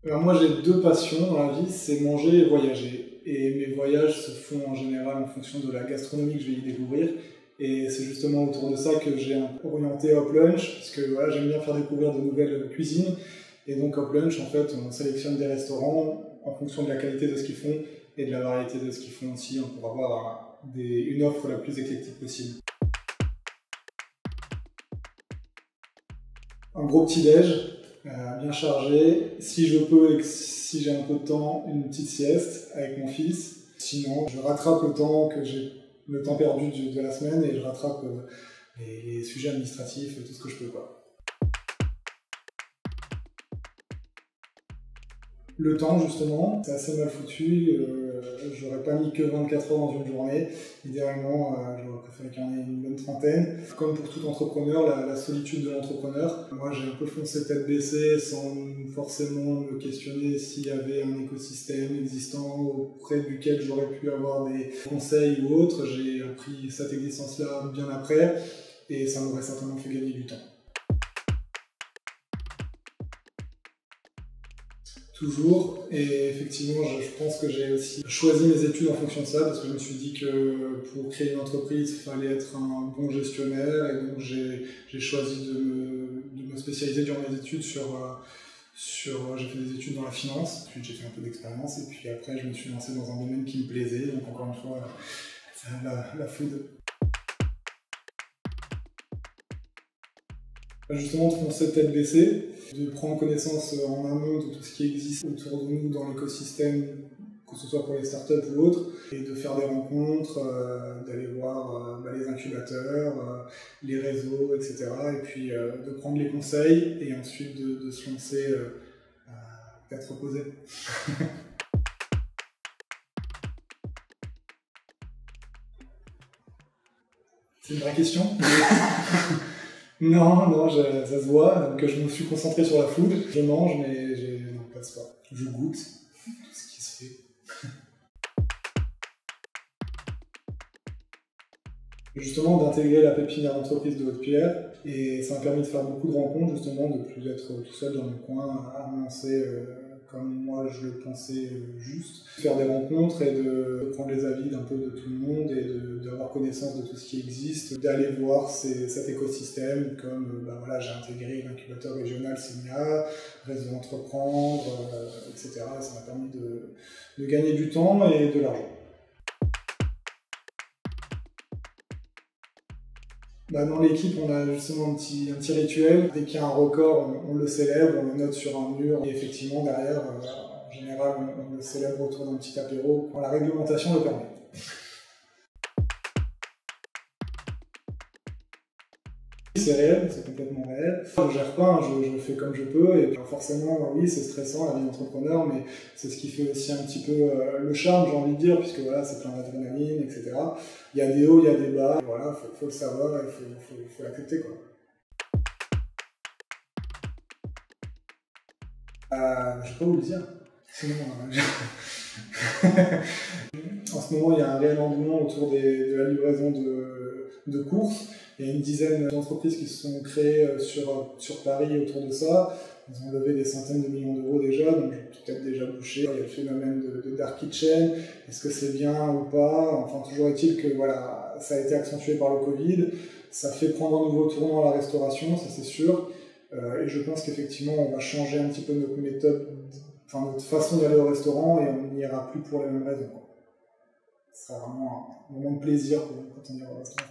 Alors moi j'ai deux passions dans la vie, c'est manger et voyager. Et mes voyages se font en général en fonction de la gastronomie que je vais y découvrir. Et c'est justement autour de ça que j'ai orienté Hop Lunch, parce que voilà, j'aime bien faire découvrir de nouvelles cuisines. Et donc Hop Lunch, en fait, on sélectionne des restaurants en fonction de la qualité de ce qu'ils font et de la variété de ce qu'ils font aussi, pour avoir une offre la plus éclectique possible. Un gros petit-déj, bien chargé. Si je peux et si j'ai un peu de temps, une petite sieste avec mon fils. Sinon, je rattrape le temps perdu de la semaine et je rattrape les sujets administratifs, tout ce que je peux, quoi. Le temps, justement, c'est assez mal foutu. J'aurais pas mis que 24 heures dans une journée. Idéalement, j'aurais préféré qu'il y en ait une bonne trentaine. Comme pour tout entrepreneur, la solitude de l'entrepreneur. Moi, j'ai un peu foncé tête baissée sans forcément me questionner s'il y avait un écosystème existant auprès duquel j'aurais pu avoir des conseils ou autres. J'ai appris cette existence-là bien après et ça m'aurait certainement fait gagner du temps. Toujours, et effectivement je pense que j'ai aussi choisi mes études en fonction de ça, parce que je me suis dit que pour créer une entreprise, il fallait être un bon gestionnaire, et donc j'ai choisi de me spécialiser durant mes études j'ai fait des études dans la finance, puis j'ai fait un peu d'expérience, et puis après je me suis lancé dans un domaine qui me plaisait, donc encore une fois, c'est la food. Justement de foncer tête baissée, de prendre connaissance en amont de tout ce qui existe autour de nous dans l'écosystème, que ce soit pour les startups ou autres, et de faire des rencontres, d'aller voir les incubateurs, les réseaux, etc. Et puis de prendre les conseils et ensuite de se lancer tête reposée. C'est une vraie question. Non, ça se voit, donc je me suis concentré sur la food. Je mange, mais je n'en passe pas. Je goûte tout ce qui se fait. Justement, d'intégrer la pépinière d'entreprise de Haute-Pierre, et ça m'a permis de faire beaucoup de rencontres, justement, de plus être tout seul dans mon coin, à me lancer comme moi je le pensais juste. Faire des rencontres et de prendre les avis d'un peu de tout le monde et d'avoir connaissance de tout ce qui existe, d'aller voir cet écosystème comme voilà, j'ai intégré l'incubateur régional CENIA, Réseau Entreprendre, etc. Ça m'a permis de gagner du temps et de l'argent. Dans l'équipe, on a justement un petit rituel. Dès qu'il y a un record, on le célèbre, on le note sur un mur. Et effectivement, derrière, en général, on le célèbre autour d'un petit apéro quand la réglementation le permet. C'est réel, c'est complètement réel. Je ne gère pas, je fais comme je peux. Et forcément, oui, c'est stressant la vie d'entrepreneur, mais c'est ce qui fait aussi un petit peu le charme, j'ai envie de dire, puisque voilà, c'est plein d'adrénaline, etc. Il y a des hauts, il y a des bas. Voilà, faut le savoir et faut l'accepter, quoi. Je ne vais pas vous le dire. Sinon, en ce moment, il y a un réel engouement autour de la livraison de courses. Il y a une dizaine d'entreprises qui se sont créées sur Paris autour de ça. Ils ont levé des centaines de millions d'euros déjà, donc peut-être déjà bouché. Il y a le phénomène de Dark Kitchen. Est-ce que c'est bien ou pas? Enfin, toujours est-il que voilà, ça a été accentué par le Covid. Ça fait prendre un nouveau tournant à la restauration, ça c'est sûr. Et je pense qu'effectivement, on va changer un petit peu notre méthode, notre façon d'aller au restaurant, et on n'ira plus pour les mêmes raisons. Ce sera vraiment un moment de plaisir quand on ira au restaurant.